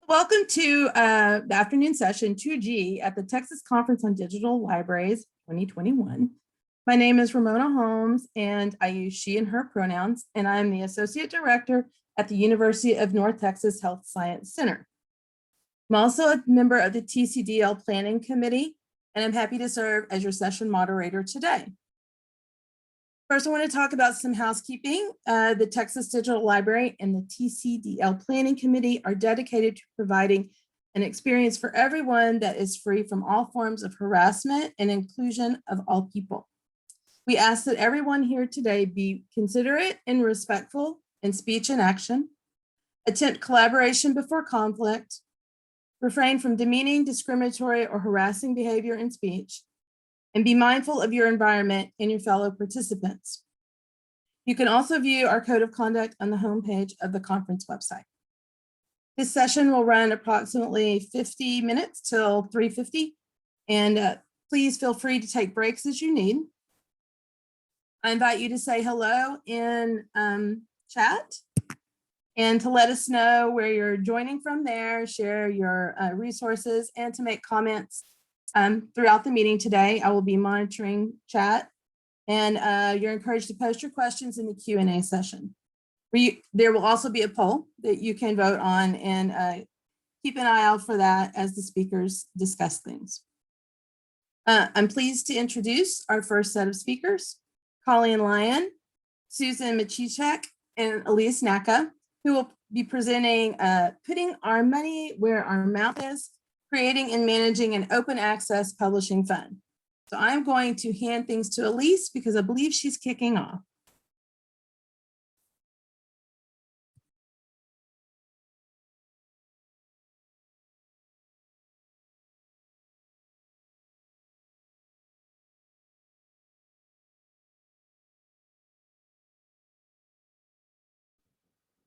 Welcome to the afternoon session 2G at the Texas Conference on Digital Libraries 2021. My name is Ramona Holmes, and I use she and her pronouns, and I'm the Associate Director at the University of North Texas Health Science Center. I'm also a member of the TCDL Planning Committee, and I'm happy to serve as your session moderator today. First, I want to talk about some housekeeping. The Texas Digital Library and the TCDL Planning Committee are dedicated to providing an experience for everyone that is free from all forms of harassment and inclusion of all people. We ask that everyone here today be considerate and respectful in speech and action, attempt collaboration before conflict, refrain from demeaning, discriminatory, or harassing behavior in speech, and be mindful of your environment and your fellow participants. You can also view our code of conduct on the homepage of the conference website. This session will run approximately 50 minutes till 3:50, and please feel free to take breaks as you need. I invite you to say hello in chat and to let us know where you're joining from there, share your resources, and to make comments throughout the meeting today. I will be monitoring chat, and you're encouraged to post your questions in the Q&A session. There will also be a poll that you can vote on, and keep an eye out for that as the speakers discuss things. I'm pleased to introduce our first set of speakers, Colleen Lyon, Susan Machichek, and Elise Naka, who will be presenting Putting Our Money Where Our Mouth Is, Creating and Managing an Open Access Publishing Fund. So I'm going to hand things to Elise because I believe she's kicking off.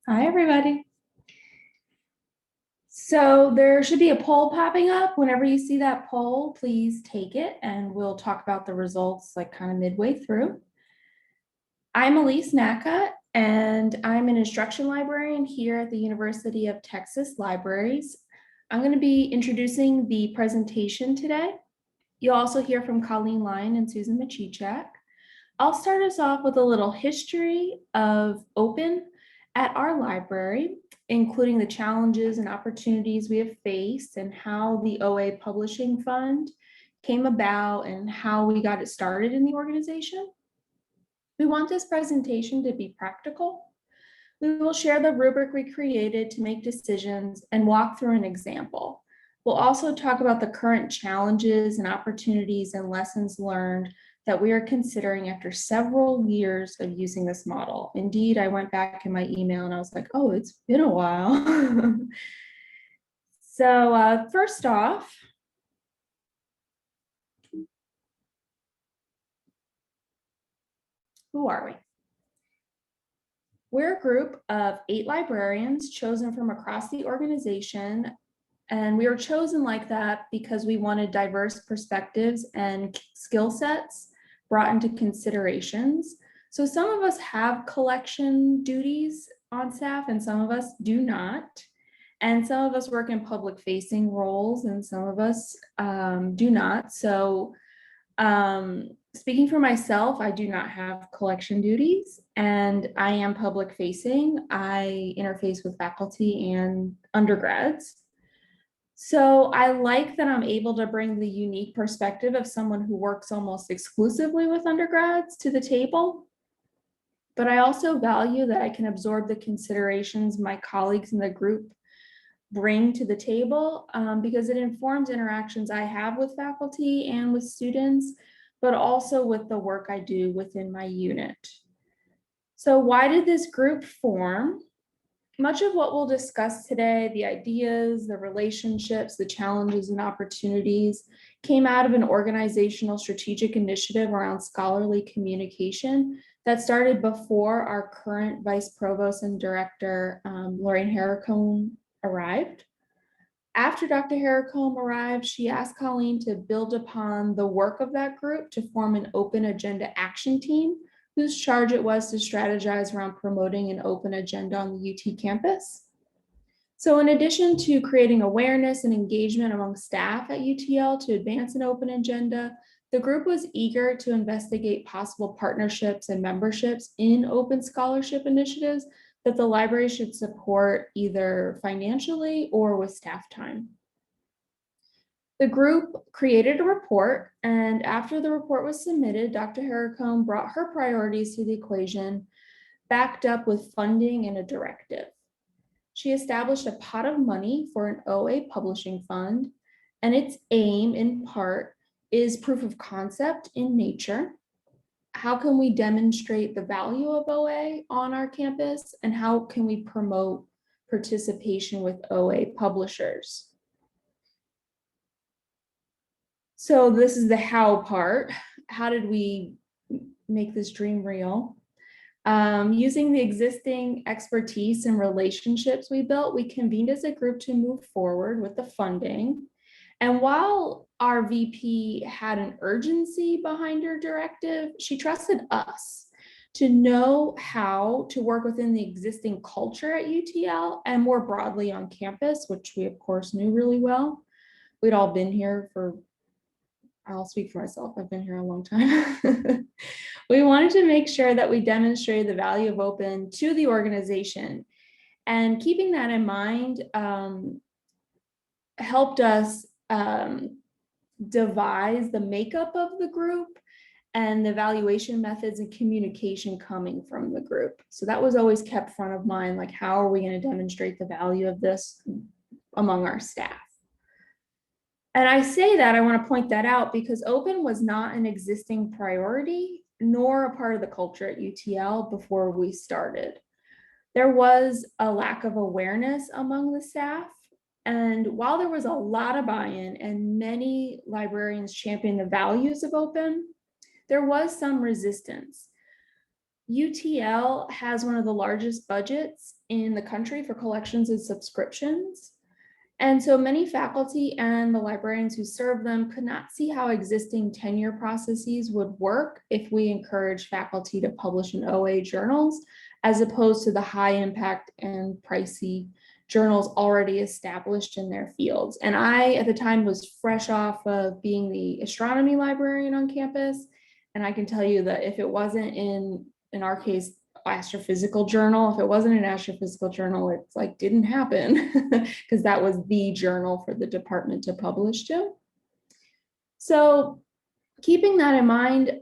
Hi, everybody. So there should be a poll popping up. Whenever you see that poll, please take it and we'll talk about the results like kind of midway through. I'm Elise Naka, and I'm an instruction librarian here at the University of Texas Libraries. I'm going to be introducing the presentation today. You'll also hear from Colleen Lyon and Susan Machichek. I'll start us off with a little history of open at our library, including the challenges and opportunities we have faced and how the OA Publishing Fund came about and how we got it started in the organization. We want this presentation to be practical. We will share the rubric we created to make decisions and walk through an example. We'll also talk about the current challenges and opportunities and lessons learned that we are considering after several years of using this model. Indeed, I went back in my email and I was like, oh, it's been a while. So first off, who are we? We're a group of 8 librarians chosen from across the organization. And we were chosen like that because we wanted diverse perspectives and skill sets brought into considerations. So some of us have collection duties on staff and some of us do not. And some of us work in public facing roles and some of us do not. So speaking for myself, I do not have collection duties and I am public facing. I interface with faculty and undergrads. So I like that I'm able to bring the unique perspective of someone who works almost exclusively with undergrads to the table. But I also value that I can absorb the considerations my colleagues in the group bring to the table because it informs interactions I have with faculty and with students, but also with the work I do within my unit. So why did this group form? Much of what we'll discuss today, the ideas, the relationships, the challenges and opportunities came out of an organizational strategic initiative around scholarly communication that started before our current Vice Provost and Director, Lorraine Harricone, arrived. After Dr. Harricone arrived, she asked Colleen to build upon the work of that group to form an open agenda action team whose charge it was to strategize around promoting an open agenda on the UT campus. So in addition to creating awareness and engagement among staff at UTL to advance an open agenda, the group was eager to investigate possible partnerships and memberships in open scholarship initiatives that the library should support either financially or with staff time. The group created a report, and after the report was submitted, Dr. Harricombe brought her priorities to the equation, backed up with funding and a directive. She established a pot of money for an OA publishing fund, and its aim, in part, is proof of concept in nature. How can we demonstrate the value of OA on our campus, and how can we promote participation with OA publishers? So this is the how part. How did we make this dream real? Using the existing expertise and relationships we built, we convened as a group to move forward with the funding. And while our VP had an urgency behind her directive, she trusted us to know how to work within the existing culture at UTL and more broadly on campus, which we of course knew really well. We'd all been here for, I'll speak for myself, I've been here a long time. We wanted to make sure that we demonstrated the value of open to the organization. And keeping that in mind helped us devise the makeup of the group and the evaluation methods and communication coming from the group. So that was always kept front of mind, like how are we going to demonstrate the value of this among our staff? And I say that, I want to point that out because open was not an existing priority nor a part of the culture at UTL before we started. There was a lack of awareness among the staff. And while there was a lot of buy-in and many librarians championed the values of open, there was some resistance. UTL has one of the largest budgets in the country for collections and subscriptions. And so many faculty and the librarians who serve them could not see how existing tenure processes would work if we encourage faculty to publish in OA journals, as opposed to the high impact and pricey journals already established in their fields. And I, at the time, was fresh off of being the astronomy librarian on campus. And I can tell you that if it wasn't in our case, astrophysical journal, if it wasn't an astrophysical journal, it's like didn't happen because that was the journal for the department to publish to. So keeping that in mind,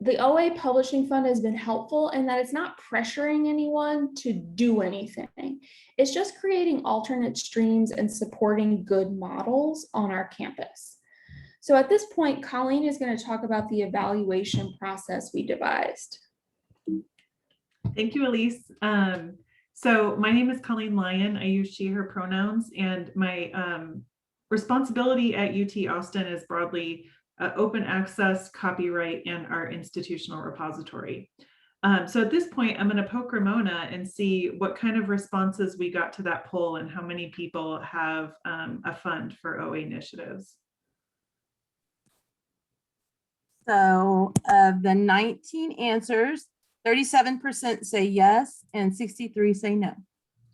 the OA Publishing Fund has been helpful in that it's not pressuring anyone to do anything. It's just creating alternate streams and supporting good models on our campus. So at this point, Colleen is going to talk about the evaluation process we devised. Thank you, Elise. So my name is Colleen Lyon. I use she, her pronouns, and my responsibility at UT Austin is broadly open access, copyright, and our institutional repository. So at this point, I'm going to poke Ramona and see what kind of responses we got to that poll and how many people have a fund for OA initiatives. So of the 19 answers, 37% say yes and 63 say no.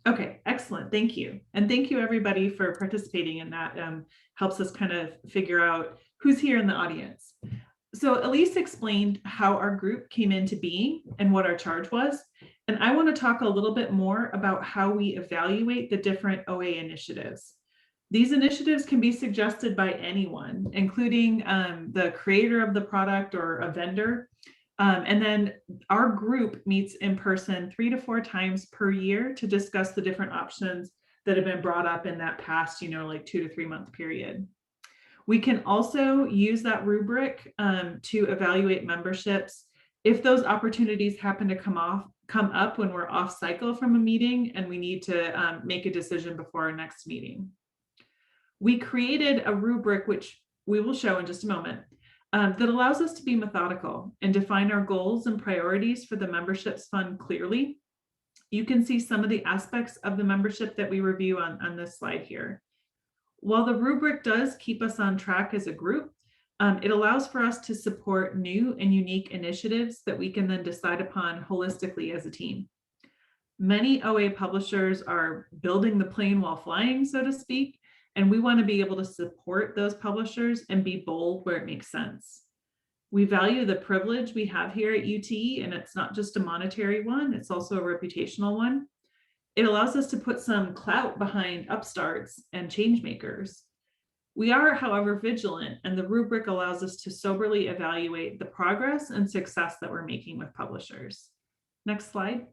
Okay, excellent. Thank you. And thank you everybody for participating in that. Helps us kind of figure out who's here in the audience. So Elise explained how our group came into being and what our charge was. And I want to talk a little bit more about how we evaluate the different OA initiatives. These initiatives can be suggested by anyone, including the creator of the product or a vendor. And then our group meets in person 3 to 4 times per year to discuss the different options that have been brought up in that past, like 2 to 3 month period. We can also use that rubric to evaluate memberships if those opportunities happen to come up when we're off cycle from a meeting and we need to make a decision before our next meeting. We created a rubric, which we will show in just a moment, that allows us to be methodical and define our goals and priorities for the memberships fund clearly. You can see some of the aspects of the membership that we review on this slide here. While the rubric does keep us on track as a group, it allows for us to support new and unique initiatives that we can then decide upon holistically as a team. Many OA publishers are building the plane while flying, so to speak, and we want to be able to support those publishers and be bold where it makes sense. We value the privilege we have here at UT, and it's not just a monetary one, it's also a reputational one. It allows us to put some clout behind upstarts and change makers. We are, however, vigilant, and the rubric allows us to soberly evaluate the progress and success that we're making with publishers. Next slide.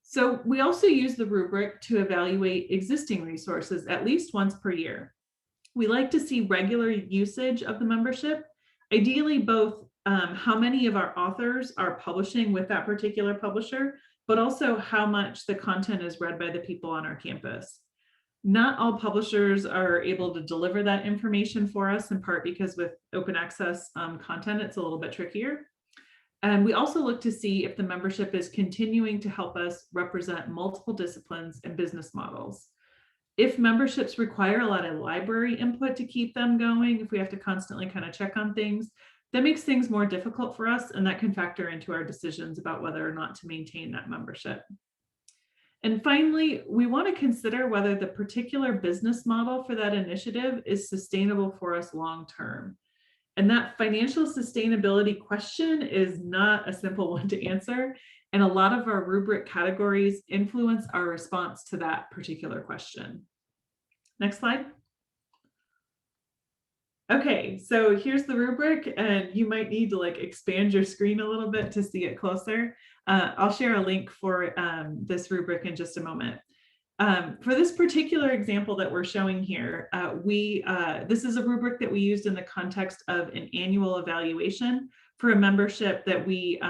So we also use the rubric to evaluate existing resources at least once per year. We like to see regular usage of the membership, ideally both how many of our authors are publishing with that particular publisher, but also how much the content is read by the people on our campus. Not all publishers are able to deliver that information for us, in part because with open access content, it's a little bit trickier. And we also look to see if the membership is continuing to help us represent multiple disciplines and business models. If memberships require a lot of library input to keep them going, if we have to constantly kind of check on things, that makes things more difficult for us, and that can factor into our decisions about whether or not to maintain that membership. And finally, we want to consider whether the particular business model for that initiative is sustainable for us long-term. And that financial sustainability question is not a simple one to answer. And a lot of our rubric categories influence our response to that particular question. Next slide. Okay, so here's the rubric, and you might need to expand your screen a little bit to see it closer. I'll share a link for this rubric in just a moment. For this particular example that we're showing here, this is a rubric that we used in the context of an annual evaluation for a membership that we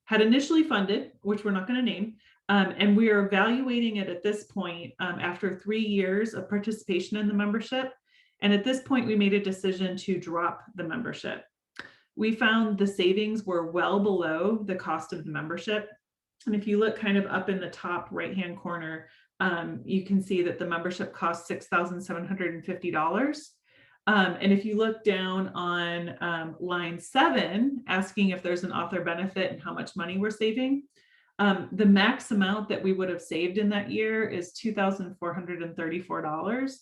had initially funded, which we're not going to name, and we are evaluating it at this point after 3 years of participation in the membership. And at this point, we made a decision to drop the membership. We found the savings were well below the cost of the membership. And if you look kind of up in the top right-hand corner, you can see that the membership costs $6,750. And if you look down on line 7, asking if there's an author benefit and how much money we're saving, the max amount that we would have saved in that year is $2,434.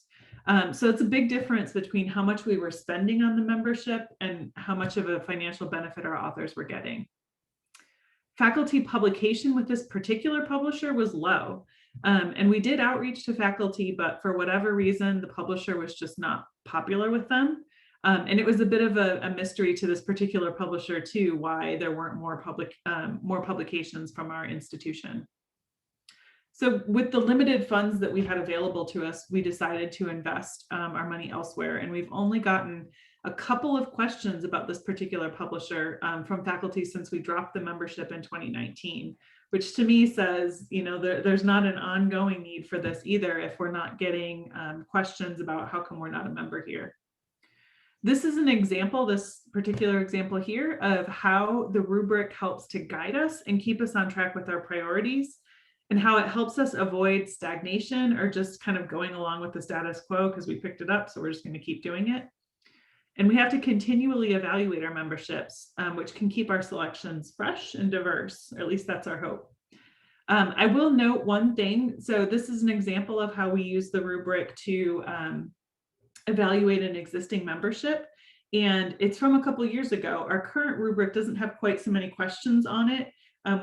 So it's a big difference between how much we were spending on the membership and how much of a financial benefit our authors were getting. Faculty publication with this particular publisher was low. And we did outreach to faculty, but for whatever reason, the publisher was just not popular with them. And it was a bit of a mystery to this particular publisher too, why there weren't more publications from our institution. So with the limited funds that we had available to us, we decided to invest our money elsewhere. And we've only gotten a couple of questions about this particular publisher from faculty since we dropped the membership in 2019, which to me says, there's not an ongoing need for this either if we're not getting questions about how come we're not a member here. This is an example, this particular example here, of how the rubric helps to guide us and keep us on track with our priorities, and how it helps us avoid stagnation or just kind of going along with the status quo because we picked it up, so we're just going to keep doing it. And we have to continually evaluate our memberships, which can keep our selections fresh and diverse, or at least that's our hope. I will note one thing. So this is an example of how we use the rubric to evaluate an existing membership. And it's from a couple of years ago. Our current rubric doesn't have quite so many questions on it.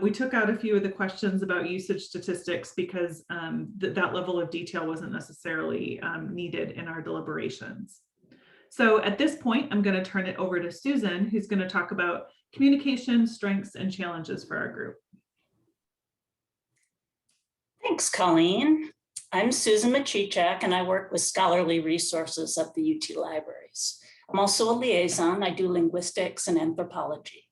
We took out a few of the questions about usage statistics because that level of detail wasn't necessarily needed in our deliberations. So at this point, I'm going to turn it over to Susan, who's going to talk about communication, strengths, and challenges for our group. Thanks, Colleen. I'm Susan Machichak, and I work with scholarly resources at the UT Libraries. I'm also a liaison. I do linguistics and anthropology.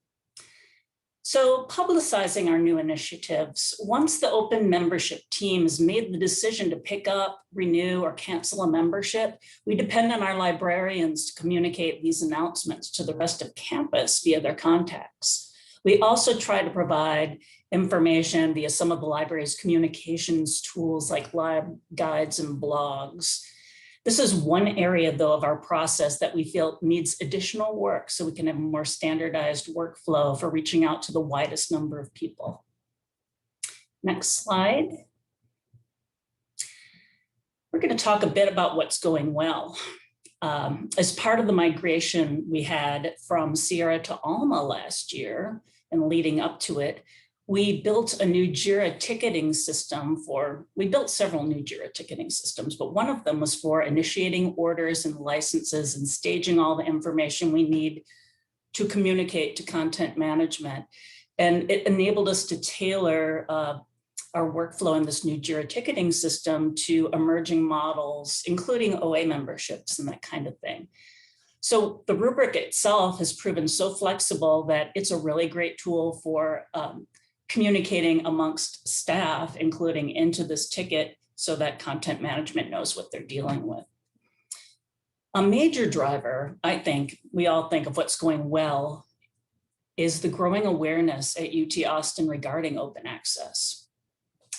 So publicizing our new initiatives, once the open membership team has made the decision to pick up, renew, or cancel a membership, we depend on our librarians to communicate these announcements to the rest of campus via their contacts. We also try to provide information via some of the library's communications tools like lab guides and blogs. This is one area, though, of our process that we feel needs additional work so we can have a more standardized workflow for reaching out to the widest number of people. Next slide. We're going to talk a bit about what's going well. As part of the migration we had from Sierra to Alma last year and leading up to it, we built a new JIRA ticketing system we built several new JIRA ticketing systems, but one of them was for initiating orders and licenses and staging all the information we need to communicate to content management. And it enabled us to tailor our workflow in this new JIRA ticketing system to emerging models, including OA memberships and that kind of thing. So the rubric itself has proven so flexible that it's a really great tool for communicating amongst staff, including into this ticket, so that content management knows what they're dealing with. A major driver, I think, we all think of what's going well, is the growing awareness at UT Austin regarding open access.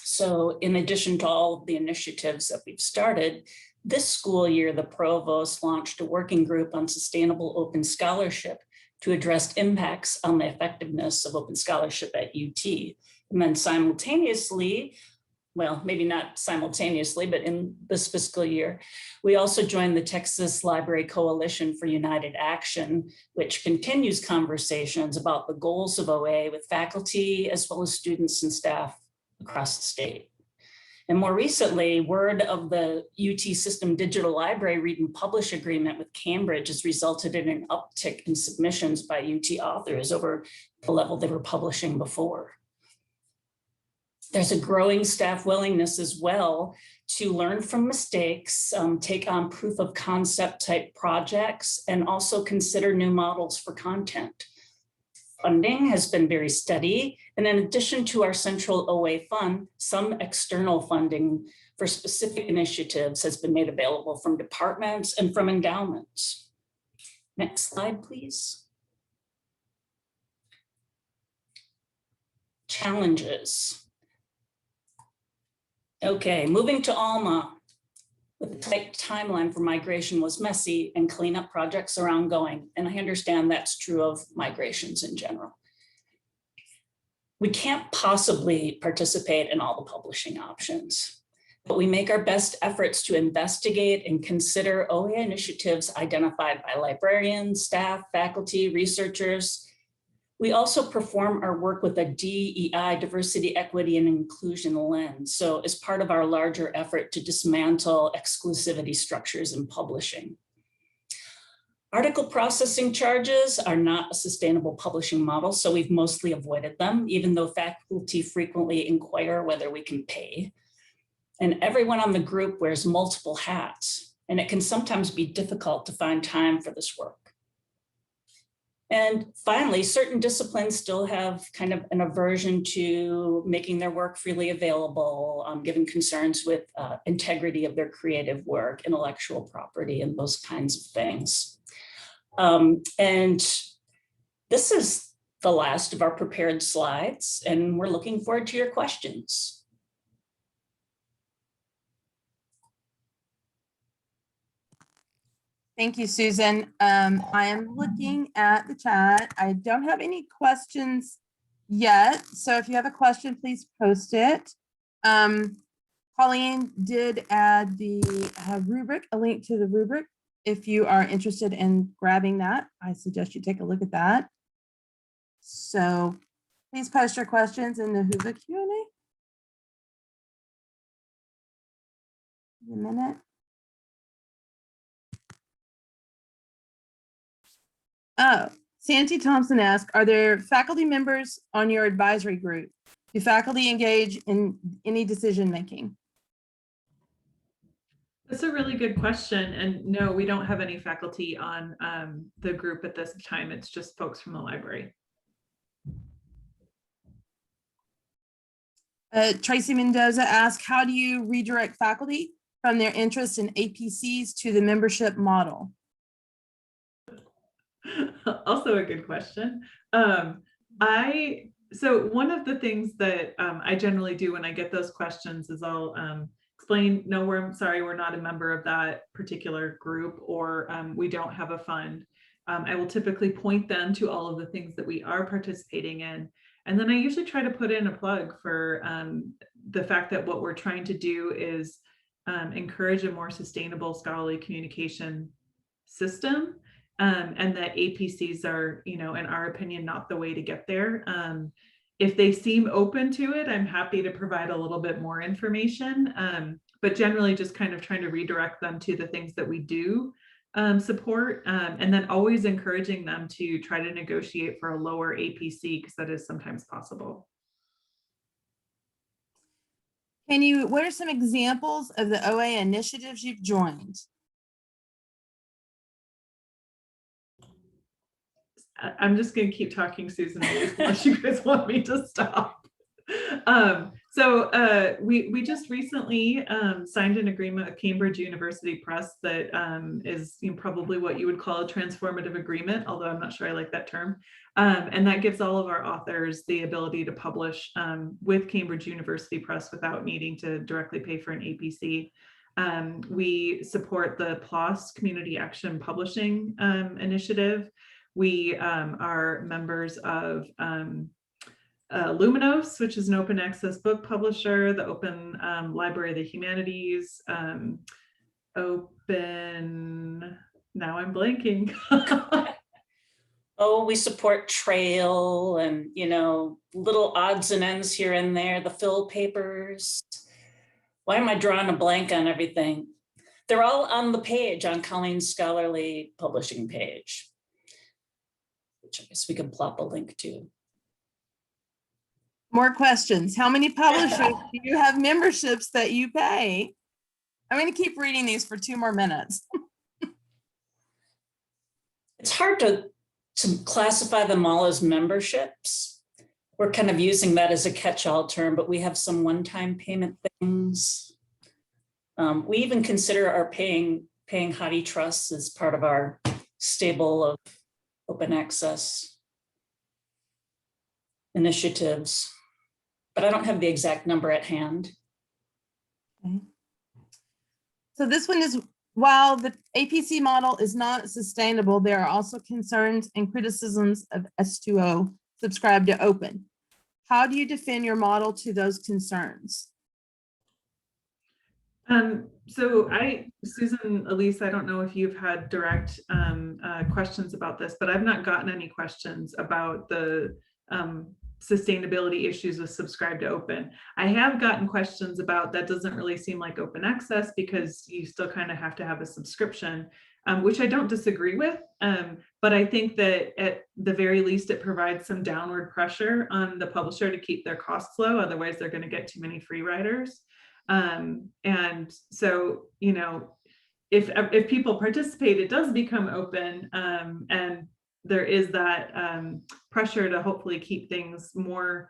So in addition to all of the initiatives that we've started, this school year, the provost launched a working group on sustainable open scholarship to address impacts on the effectiveness of open scholarship at UT. And then simultaneously, well, maybe not simultaneously, but in this fiscal year, we also joined the Texas Library Coalition for United Action, which continues conversations about the goals of OA with faculty, as well as students and staff across the state. And more recently, word of the UT System Digital Library Read and Publish agreement with Cambridge has resulted in an uptick in submissions by UT authors over the level they were publishing before. There's a growing staff willingness as well to learn from mistakes, take on proof of concept type projects, and also consider new models for content. Funding has been very steady. And in addition to our central OA fund, some external funding for specific initiatives has been made available from departments and from endowments. Next slide, please. Challenges. Okay, moving to Alma. The tight timeline for migration was messy and cleanup projects are ongoing. And I understand that's true of migrations in general. We can't possibly participate in all the publishing options, but we make our best efforts to investigate and consider OA initiatives identified by librarians, staff, faculty, researchers. We also perform our work with a DEI, diversity, equity, and inclusion lens. So as part of our larger effort to dismantle exclusivity structures in publishing. Article processing charges are not a sustainable publishing model, so we've mostly avoided them, even though faculty frequently inquire whether we can pay. And everyone on the group wears multiple hats, and it can sometimes be difficult to find time for this work. And finally, certain disciplines still have kind of an aversion to making their work freely available, given concerns with integrity of their creative work, intellectual property, and those kinds of things. And this is the last of our prepared slides, and we're looking forward to your questions. Thank you, Susan. I am looking at the chat. I don't have any questions yet. So if you have a question, please post it. Colleen did add the rubric, a link to the rubric. If you are interested in grabbing that, I suggest you take a look at that. So please post your questions in the Whova Q&A. A minute. Oh, Santi Thompson asked, are there faculty members on your advisory group? Do faculty engage in any decision making? That's a really good question. And no, we don't have any faculty on the group at this time. It's just folks from the library. Tracy Mendoza asked, how do you redirect faculty from their interest in APCs to the membership model? Also a good question. So one of the things that I generally do when I get those questions is I'll explain, no, I'm sorry, we're not a member of that particular group, or we don't have a fund, I will typically point them to all of the things that we are participating in. And then I usually try to put in a plug for the fact that what we're trying to do is encourage a more sustainable scholarly communication system, and that APCs are, in our opinion, not the way to get there. If they seem open to it, I'm happy to provide a little bit more information, but generally just kind of trying to redirect them to the things that we do support, and then always encouraging them to try to negotiate for a lower APC, because that is sometimes possible. What are some examples of the OA initiatives you've joined? I'm just going to keep talking, Susan, unless you guys want me to stop. So we just recently signed an agreement with Cambridge University Press that is probably what you would call a transformative agreement, although I'm not sure I like that term. And that gives all of our authors the ability to publish with Cambridge University Press without needing to directly pay for an APC. We support the PLOS Community Action Publishing Initiative. We are members of Luminos, which is an open access book publisher, the Open Library of the Humanities, open, now I'm blanking. Oh, we support Trail and, little odds and ends here and there, the Fill papers. Why am I drawing a blank on everything? They're all on the page, on Colleen's scholarly publishing page, which I guess we can plop a link to. More questions. How many publishers do you have memberships that you pay? I'm going to keep reading these for 2 more minutes. It's hard to classify them all as memberships. We're kind of using that as a catch-all term, but we have some one-time payment things. We even consider our paying Hottie Trusts as part of our stable of open access initiatives, but I don't have the exact number at hand. Okay. So this one is, while the APC model is not sustainable, there are also concerns and criticisms of S2O, subscribe to open. How do you defend your model to those concerns? So Susan, Elise, I don't know if you've had direct questions about this, but I've not gotten any questions about the sustainability issues with subscribe to open. I have gotten questions about that doesn't really seem like open access because you still kind of have to have a subscription, which I don't disagree with. But I think that at the very least, it provides some downward pressure on the publisher to keep their costs low. Otherwise, they're going to get too many free riders. And so, if people participate, it does become open, and there is that pressure to hopefully keep things more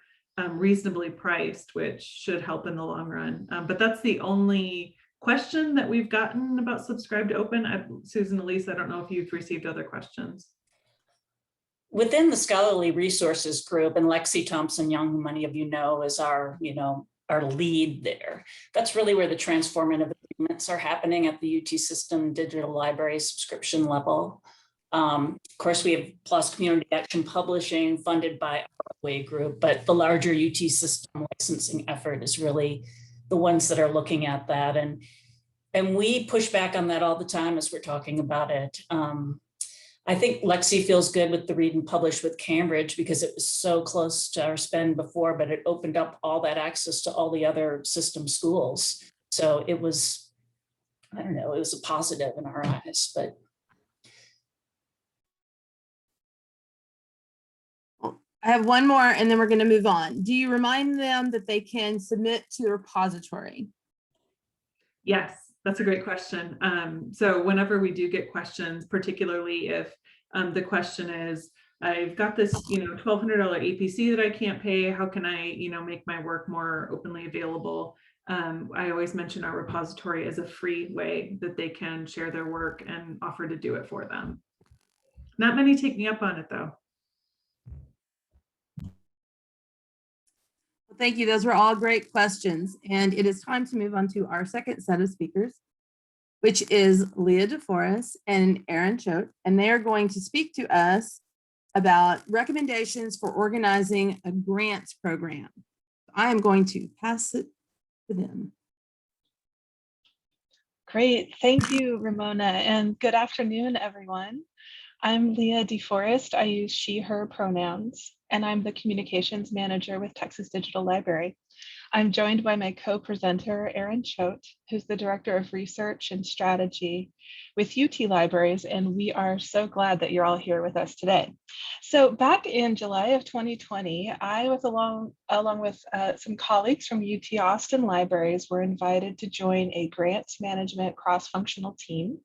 reasonably priced, which should help in the long run. But that's the only question that we've gotten about subscribe to open. Susan, Elise, I don't know if you've received other questions. Within the scholarly resources group, and Lexi Thompson-Young, who many of you know, is our, our lead there. That's really where the transformative agreements are happening at the UT system digital library subscription level. Of course, we have PLOS Community Action Publishing funded by our OA group, but the larger UT system licensing effort is really the ones that are looking at that. And we push back on that all the time as we're talking about it. I think Lexi feels good with the Read and Publish with Cambridge because it was so close to our spend before, but it opened up all that access to all the other system schools. So it was, I don't know, it was a positive in our eyes, but. I have one more and then we're going to move on. Do you remind them that they can submit to the repository? Yes, that's a great question. So whenever we do get questions, particularly if the question is, I've got this, $1,200 APC that I can't pay, how can I, make my work more openly available? I always mention our repository as a free way that they can share their work and offer to do it for them. Not many take me up on it though. Thank you. Those were all great questions. And it is time to move on to our second set of speakers, which is Leah DeForest and Aaron Choate. And they are going to speak to us about recommendations for organizing a grants program. I am going to pass it to them. Great, thank you, Ramona, and good afternoon, everyone. I'm Leah DeForest. I use she, her pronouns, and I'm the communications manager with Texas Digital Library. I'm joined by my co-presenter, Aaron Choate, who's the director of research and strategy with UT Libraries, and we are so glad that you're all here with us today. So back in July of 2020, I was along with some colleagues from UT Austin Libraries were invited to join a grants management cross-functional team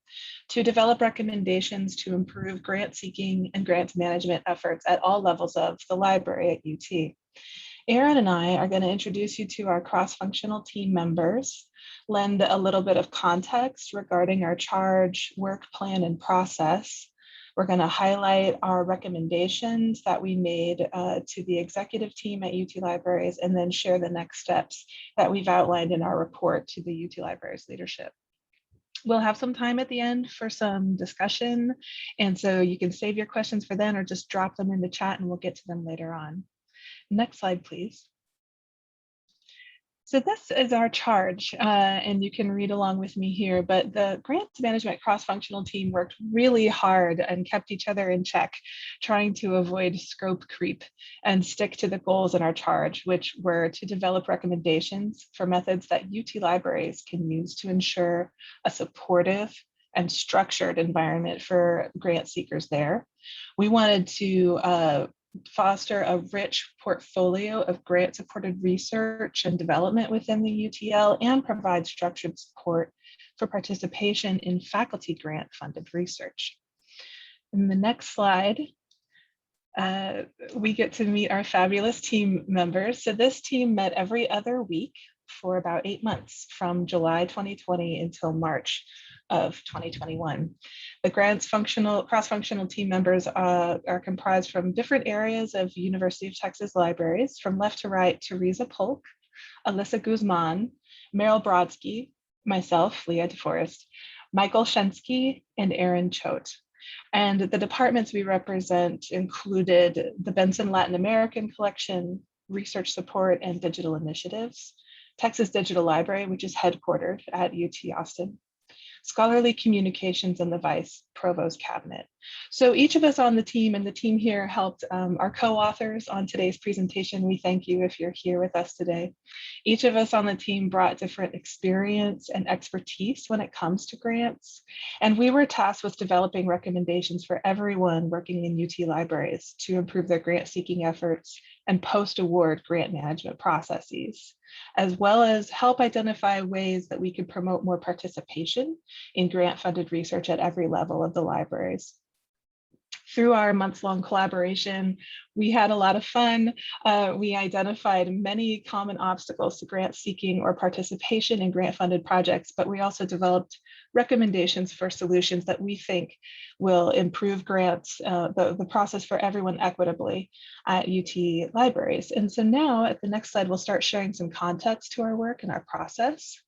to develop recommendations to improve grant seeking and grant management efforts at all levels of the library at UT. Aaron and I are going to introduce you to our cross-functional team members, lend a little bit of context regarding our charge, work plan, and process. We're going to highlight our recommendations that we made to the executive team at UT Libraries, and then share the next steps that we've outlined in our report to the UT Libraries leadership. We'll have some time at the end for some discussion, and so you can save your questions for then or just drop them in the chat and we'll get to them later on. Next slide, please. So this is our charge, and you can read along with me here, but the grants management cross-functional team worked really hard and kept each other in check, trying to avoid scope creep and stick to the goals in our charge, which were to develop recommendations for methods that UT Libraries can use to ensure a supportive and structured environment for grant seekers there. We wanted to foster a rich portfolio of grant-supported research and development within the UTL and provide structured support for participation in faculty grant-funded research. In the next slide, we get to meet our fabulous team members. So this team met every other week for about 8 months, from July 2020 until March of 2021. The grants cross-functional team members are comprised from different areas of University of Texas Libraries. From left to right, Teresa Polk, Alyssa Guzman, Meryl Brodsky, myself, Leah DeForest, Michael Shensky, and Aaron Choate. And the departments we represent included the Benson Latin American Collection, research support, and digital initiatives, Texas Digital Library, which is headquartered at UT Austin, scholarly communications, and the Vice Provost Cabinet. So each of us on the team, and the team here helped our co-authors on today's presentation. We thank you if you're here with us today. Each of us on the team brought different experience and expertise when it comes to grants. And we were tasked with developing recommendations for everyone working in UT Libraries to improve their grant seeking efforts and post-award grant management processes, as well as help identify ways that we could promote more participation in grant-funded research at every level of the libraries. Through our months-long collaboration, we had a lot of fun. We identified many common obstacles to grant seeking or participation in grant-funded projects, but we also developed recommendations for solutions that we think will improve grants, the process for everyone equitably at UT Libraries. And so now at the next slide, we'll start sharing some context to our work and our process.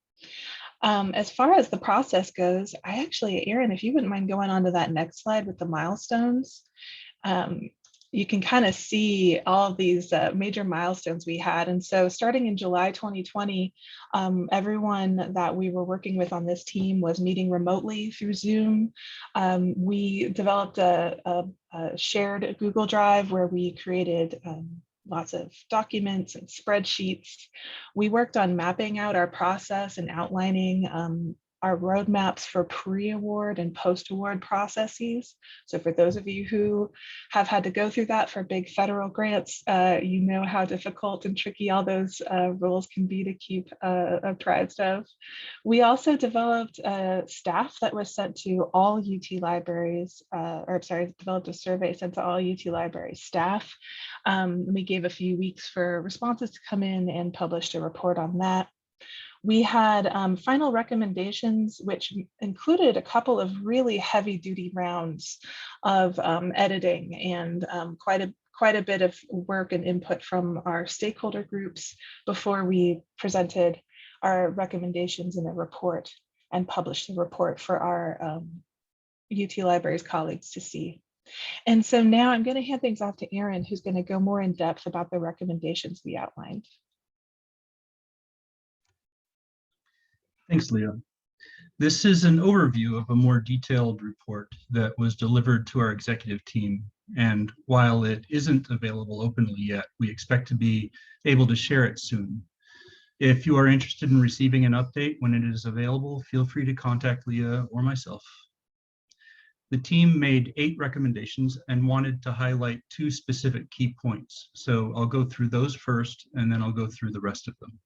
As far as the process goes, Aaron, if you wouldn't mind going on to that next slide with the milestones, you can kind of see all of these major milestones we had. And so starting in July 2020, everyone that we were working with on this team was meeting remotely through Zoom. We developed a shared Google Drive where we created lots of documents and spreadsheets. We worked on mapping out our process and outlining our roadmaps for pre-award and post-award processes. So for those of you who have had to go through that for big federal grants, you know how difficult and tricky all those rules can be to keep apprised of. We also developed staff that was sent to all UT Libraries, developed a survey sent to all UT Libraries staff. We gave a few weeks for responses to come in and published a report on that. We had final recommendations, which included a couple of really heavy duty rounds of editing and quite quite a bit of work and input from our stakeholder groups before we presented our recommendations in a report and published the report for our UT Libraries colleagues to see. And so now I'm going to hand things off to Erin, who's going to go more in depth about the recommendations we outlined. Thanks, Leah. This is an overview of a more detailed report that was delivered to our executive team. And while it isn't available openly yet, we expect to be able to share it soon. If you are interested in receiving an update when it is available, feel free to contact Leah or myself. The team made 8 recommendations and wanted to highlight 2 specific key points. So I'll go through those first, and then I'll go through the rest of them.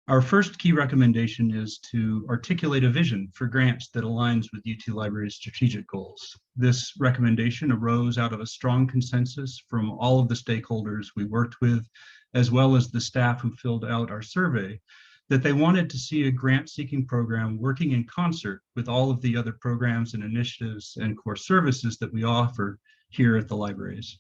Our first key recommendation is to articulate a vision for grants that aligns with UT Libraries' strategic goals. This recommendation arose out of a strong consensus from all of the stakeholders we worked with, as well as the staff who filled out our survey, that they wanted to see a grant-seeking program working in concert with all of the other programs and initiatives and core services that we offer here at the libraries.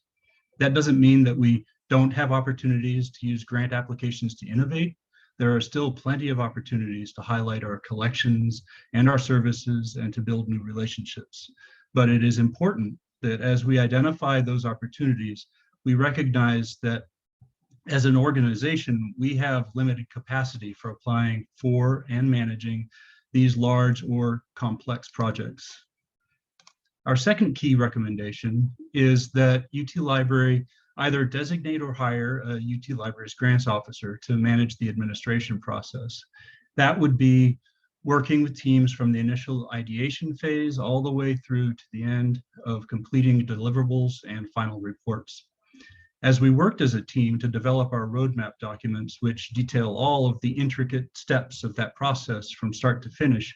That doesn't mean that we don't have opportunities to use grant applications to innovate. There are still plenty of opportunities to highlight our collections and our services and to build new relationships. But it is important that as we identify those opportunities, we recognize that as an organization, we have limited capacity for applying for and managing these large or complex projects. Our second key recommendation is that UT Library either designate or hire a UT Libraries grants officer to manage the administration process. That would be working with teams from the initial ideation phase all the way through to the end of completing deliverables and final reports. As we worked as a team to develop our roadmap documents, which detail all of the intricate steps of that process from start to finish,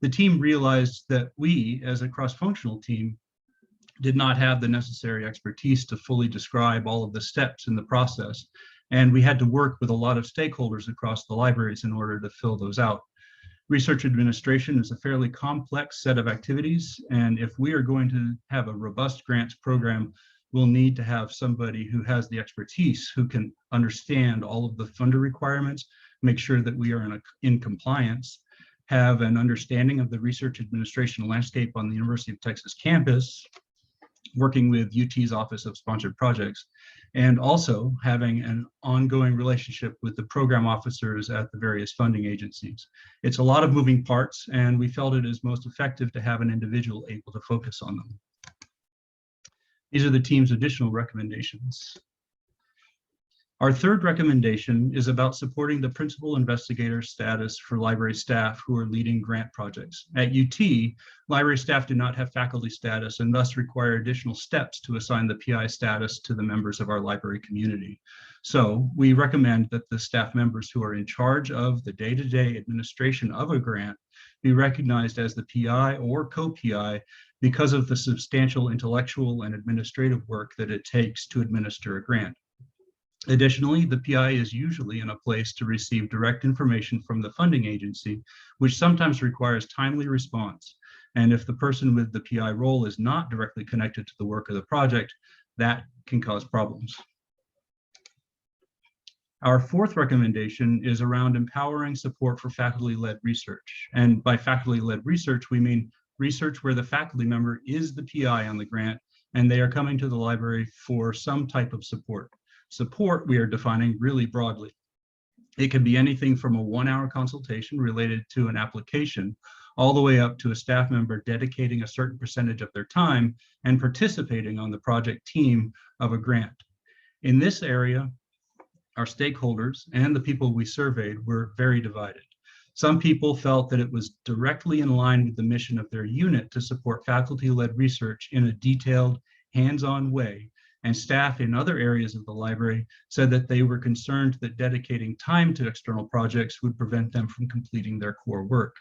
the team realized that we, as a cross-functional team, did not have the necessary expertise to fully describe all of the steps in the process. And we had to work with a lot of stakeholders across the libraries in order to fill those out. Research administration is a fairly complex set of activities. And if we are going to have a robust grants program, we'll need to have somebody who has the expertise, who can understand all of the funder requirements, make sure that we are in compliance, have an understanding of the research administration landscape on the University of Texas campus, working with UT's Office of Sponsored Projects, and also having an ongoing relationship with the program officers at the various funding agencies. It's a lot of moving parts, and we felt it is most effective to have an individual able to focus on them. These are the team's additional recommendations. Our third recommendation is about supporting the principal investigator status for library staff who are leading grant projects. At UT, library staff do not have faculty status and thus require additional steps to assign the PI status to the members of our library community. So we recommend that the staff members who are in charge of the day-to-day administration of a grant be recognized as the PI or co-PI because of the substantial intellectual and administrative work that it takes to administer a grant. Additionally, the PI is usually in a place to receive direct information from the funding agency, which sometimes requires timely response. And if the person with the PI role is not directly connected to the work of the project, that can cause problems. Our fourth recommendation is around empowering support for faculty-led research. And by faculty-led research, we mean research where the faculty member is the PI on the grant, and they are coming to the library for some type of support. Support we are defining really broadly. It can be anything from a 1-hour consultation related to an application, all the way up to a staff member dedicating a certain percentage of their time and participating on the project team of a grant. In this area, our stakeholders and the people we surveyed were very divided. Some people felt that it was directly in line with the mission of their unit to support faculty-led research in a detailed, hands-on way, and staff in other areas of the library said that they were concerned that dedicating time to external projects would prevent them from completing their core work.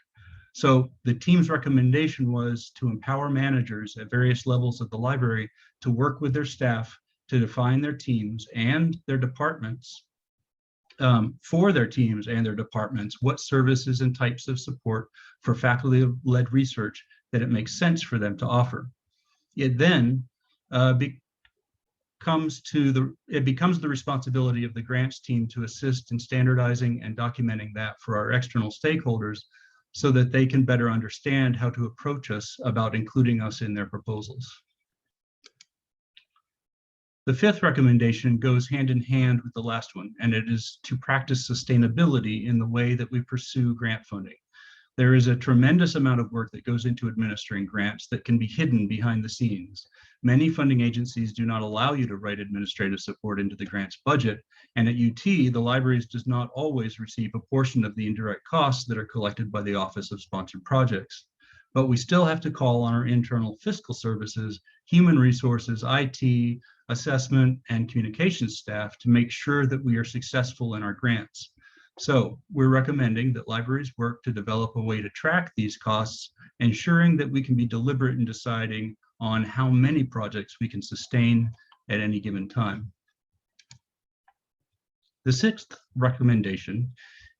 So the team's recommendation was to empower managers at various levels of the library to work with their staff to define their teams and their departments, for their teams and their departments, what services and types of support for faculty-led research that it makes sense for them to offer. It then becomes the responsibility of the grants team to assist in standardizing and documenting that for our external stakeholders so that they can better understand how to approach us about including us in their proposals. The fifth recommendation goes hand in hand with the last one, and it is to practice sustainability in the way that we pursue grant funding. There is a tremendous amount of work that goes into administering grants that can be hidden behind the scenes. Many funding agencies do not allow you to write administrative support into the grant's budget, and at UT, the libraries does not always receive a portion of the indirect costs that are collected by the Office of Sponsored Projects. But we still have to call on our internal fiscal services, human resources, IT, assessment, and communications staff to make sure that we are successful in our grants. So we're recommending that libraries work to develop a way to track these costs, ensuring that we can be deliberate in deciding on how many projects we can sustain at any given time. The sixth recommendation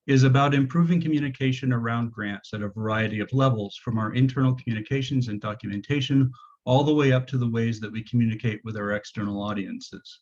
is about improving communication around grants at a variety of levels, from our internal communications and documentation all the way up to the ways that we communicate with our external audiences.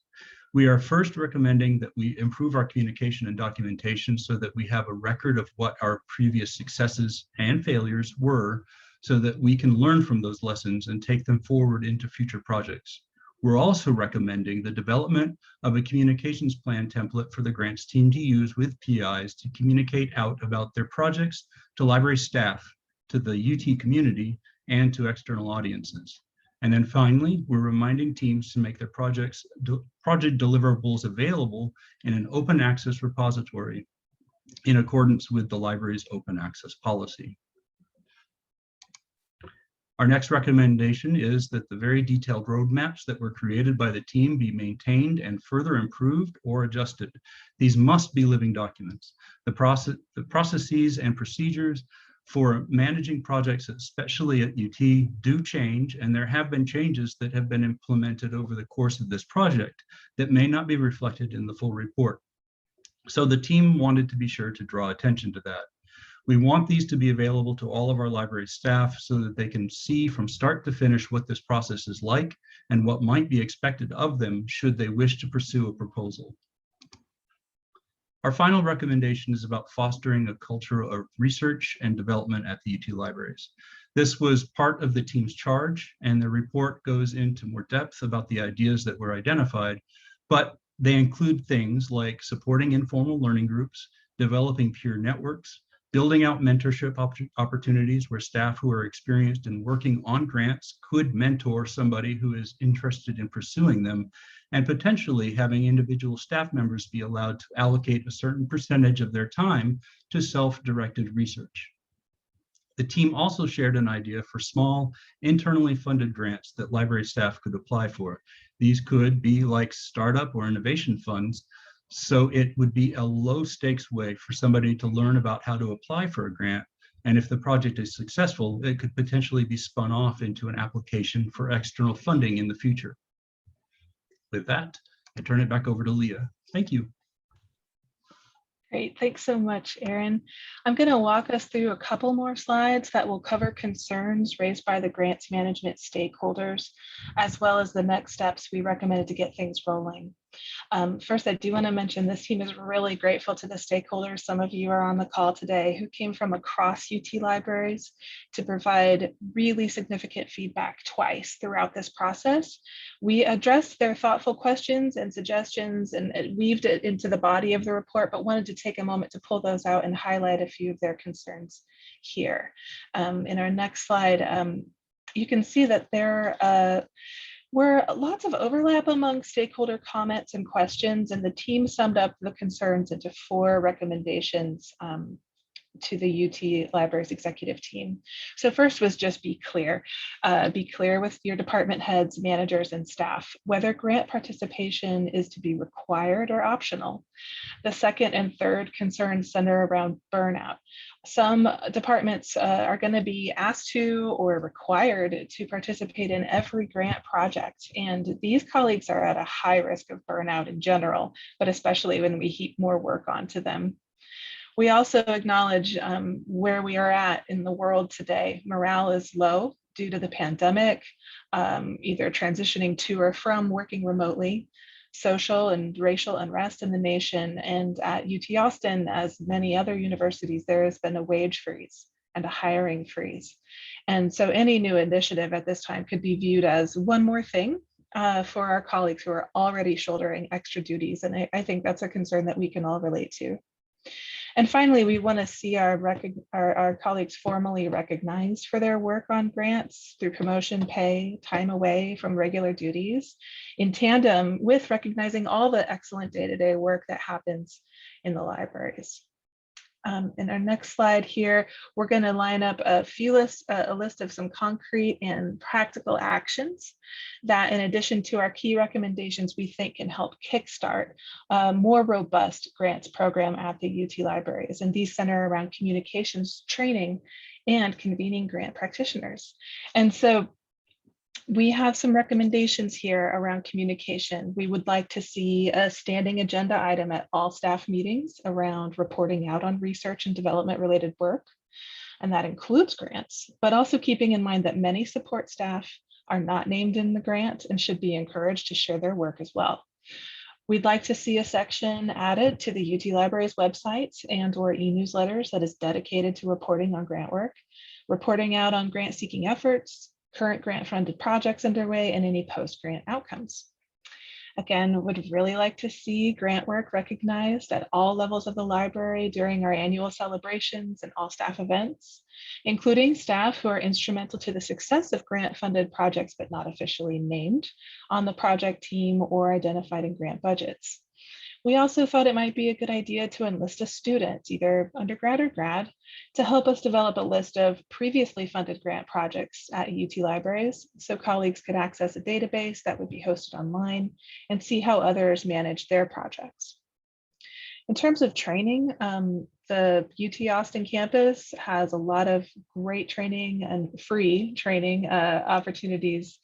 We are first recommending that we improve our communication and documentation so that we have a record of what our previous successes and failures were, so that we can learn from those lessons and take them forward into future projects. We're also recommending the development of a communications plan template for the grants team to use with PIs to communicate out about their projects to library staff, to the UT community, and to external audiences. And then finally, we're reminding teams to make their project deliverables available in an open access repository in accordance with the library's open access policy. Our next recommendation is that the very detailed roadmaps that were created by the team be maintained and further improved or adjusted. These must be living documents. The processes and procedures for managing projects, especially at UT, do change, and there have been changes that have been implemented over the course of this project that may not be reflected in the full report. So the team wanted to be sure to draw attention to that. We want these to be available to all of our library staff so that they can see from start to finish what this process is like and what might be expected of them should they wish to pursue a proposal. Our final recommendation is about fostering a culture of research and development at the UT libraries. This was part of the team's charge, and the report goes into more depth about the ideas that were identified, but they include things like supporting informal learning groups, developing peer networks, building out mentorship opportunities where staff who are experienced in working on grants could mentor somebody who is interested in pursuing them, and potentially having individual staff members be allowed to allocate a certain percentage of their time to self-directed research. The team also shared an idea for small, internally funded grants that library staff could apply for. These could be like startup or innovation funds, so it would be a low stakes way for somebody to learn about how to apply for a grant. And if the project is successful, it could potentially be spun off into an application for external funding in the future. With that, I turn it back over to Leah. Thank you. Great, thanks so much, Erin. I'm going to walk us through a couple more slides that will cover concerns raised by the grants management stakeholders, as well as the next steps we recommended to get things rolling. First, I do want to mention this team is really grateful to the stakeholders. Some of you are on the call today who came from across UT libraries to provide really significant feedback twice throughout this process. We addressed their thoughtful questions and suggestions and weaved it into the body of the report, but wanted to take a moment to pull those out and highlight a few of their concerns here. In our next slide, you can see that there were lots of overlap among stakeholder comments and questions, and the team summed up the concerns into 4 recommendations to the UT Libraries executive team. So first was just be clear with your department heads, managers, and staff, whether grant participation is to be required or optional. The second and third concerns center around burnout. Some departments are going to be asked to or required to participate in every grant project, and these colleagues are at a high risk of burnout in general, but especially when we heap more work onto them. We also acknowledge where we are at in the world today. Morale is low, due to the pandemic, either transitioning to or from working remotely, social and racial unrest in the nation, and at UT Austin, as many other universities, there has been a wage freeze and a hiring freeze. And so any new initiative at this time could be viewed as one more thing for our colleagues who are already shouldering extra duties. And I think that's a concern that we can all relate to. And finally, we want to see our colleagues formally recognized for their work on grants through promotion, pay, time away from regular duties, in tandem with recognizing all the excellent day-to-day work that happens in the libraries. In our next slide here, we're going to line up a list of some concrete and practical actions that, in addition to our key recommendations, we think can help kickstart a more robust grants program at the UT libraries. And these center around communications training and convening grant practitioners. And so we have some recommendations here around communication. We would like to see a standing agenda item at all staff meetings around reporting out on research and development related work. And that includes grants, but also keeping in mind that many support staff are not named in the grant and should be encouraged to share their work as well. We'd like to see a section added to the UT Libraries website and/or e-newsletters that is dedicated to reporting on grant work, reporting out on grant seeking efforts, current grant funded projects underway, and any post-grant outcomes. Again, would really like to see grant work recognized at all levels of the library during our annual celebrations and all staff events, including staff who are instrumental to the success of grant funded projects but not officially named on the project team or identified in grant budgets. We also thought it might be a good idea to enlist a student, either undergrad or grad, to help us develop a list of previously funded grant projects at UT libraries, so colleagues could access a database that would be hosted online and see how others manage their projects. In terms of training, the UT Austin campus has a lot of great training and free training opportunities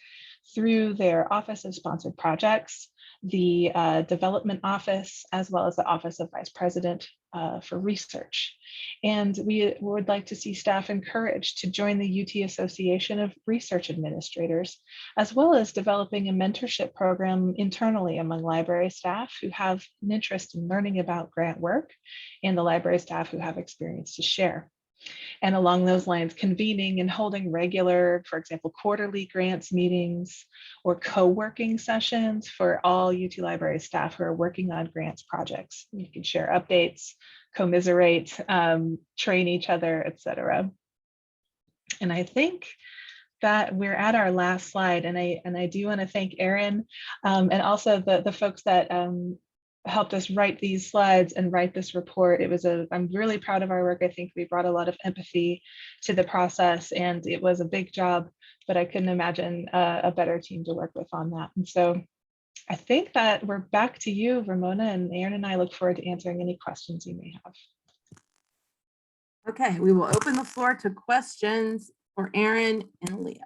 through their Office of Sponsored Projects, the Development Office, as well as the Office of Vice President for Research. And we would like to see staff encouraged to join the UT Association of Research Administrators, as well as developing a mentorship program internally among library staff who have an interest in learning about grant work and the library staff who have experience to share. And along those lines, convening and holding regular, for example, quarterly grants meetings or co-working sessions for all UT Library staff who are working on grants projects. You can share updates, commiserate, train each other, etc. And I think that we're at our last slide, and I do want to thank Erin and also the folks that helped us write these slides and write this report. I'm really proud of our work. I think we brought a lot of empathy to the process, and it was a big job, but I couldn't imagine a better team to work with on that. And so I think that we're back to you, Ramona, and Erin and I look forward to answering any questions you may have. Okay, we will open the floor to questions for Erin and Leah.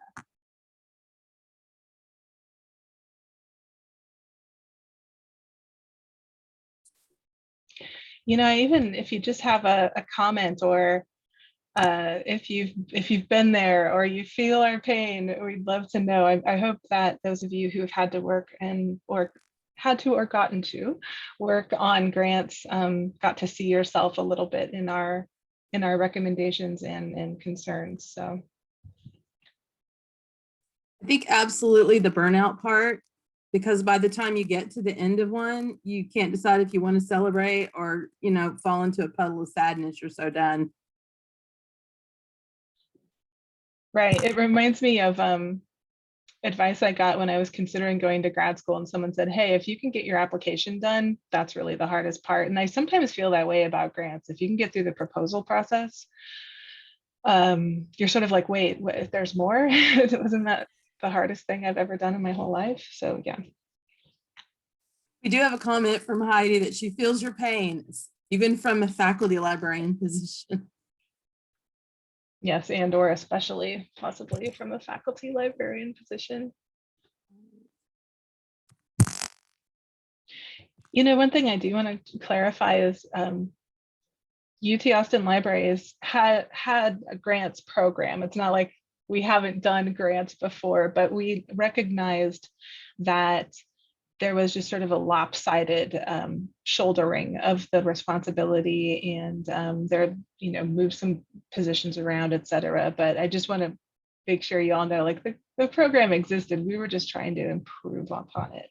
You know, even if you just have a comment, or if you've been there or you feel our pain, we'd love to know. I hope that those of you who have had to work or gotten to work on grants got to see yourself a little bit in our recommendations and concerns. So I think absolutely the burnout part, because by the time you get to the end of one, you can't decide if you want to celebrate or, fall into a puddle of sadness. You're so done. Right. It reminds me of advice I got when I was considering going to grad school, and someone said, hey, if you can get your application done, that's really the hardest part. And I sometimes feel that way about grants. If you can get through the proposal process, you're sort of like, wait, if there's more? Wasn't that the hardest thing I've ever done in my whole life? So yeah. We do have a comment from Heidi that she feels your pain, even from a faculty librarian position. Yes, and or especially possibly from a faculty librarian position. One thing I do want to clarify is UT Austin Libraries had a grants program. It's not like we haven't done grants before, but we recognized that there was just sort of a lopsided shouldering of the responsibility, and there, moved some positions around, et cetera. But I just want to make sure you all know, like, the program existed. We were just trying to improve upon it.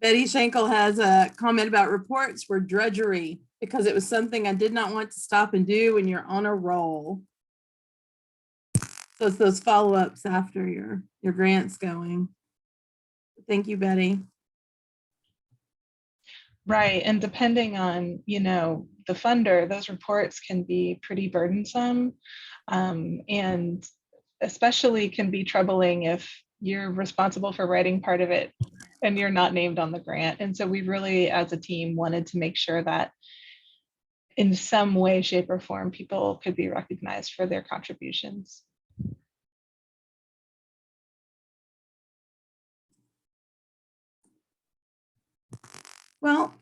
Betty Schenkel has a comment about reports were drudgery because it was something I did not want to stop and do when you're on a roll. So it's those follow-ups after your grant's going. Thank you, Betty. Right, and depending on, the funder, those reports can be pretty burdensome, and especially can be troubling if you're responsible for writing part of it and you're not named on the grant. And so we really, as a team, wanted to make sure that in some way, shape, or form, people could be recognized for their contributions. Well,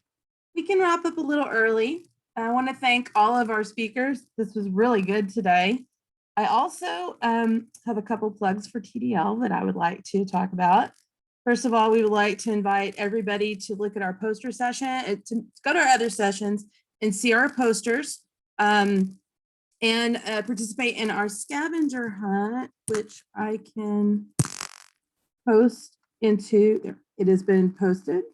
we can wrap up a little early. I want to thank all of our speakers. This was really good today. I also have a couple plugs for TDL that I would like to talk about. First of all, we would like to invite everybody to look at our poster session, to go to our other sessions and see our posters, and participate in our scavenger hunt, which I can post into, there, it has been posted.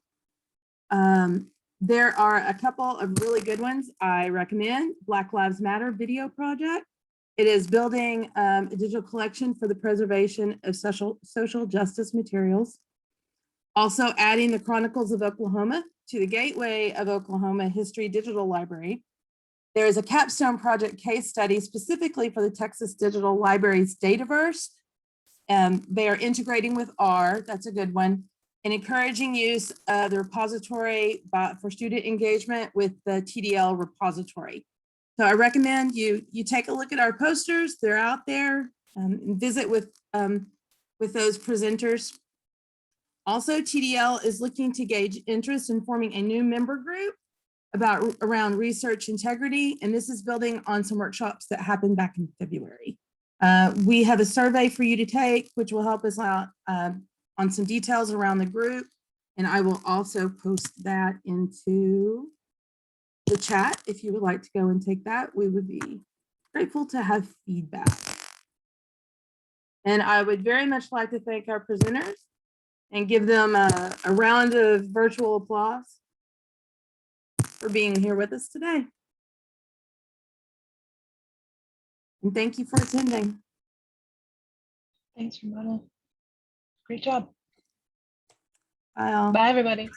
There are a couple of really good ones I recommend. Black Lives Matter video project. It is building a digital collection for the preservation of social justice materials. Also adding the Chronicles of Oklahoma to the Gateway of Oklahoma History Digital Library. There is a capstone project case study specifically for the Texas Digital Library's Dataverse. They are integrating with R, that's a good one, and encouraging use of the repository for student engagement with the TDL repository. So I recommend you take a look at our posters. They're out there, and visit with those presenters. Also, TDL is looking to gauge interest in forming a new member group around research integrity, and this is building on some workshops that happened back in February. We have a survey for you to take, which will help us out on some details around the group, and I will also post that into the chat. If you would like to go and take that, we would be grateful to have feedback. And I would very much like to thank our presenters and give them a round of virtual applause for being here with us today. And thank you for attending. Thanks, Ramona. Great job. Bye all. Bye, everybody.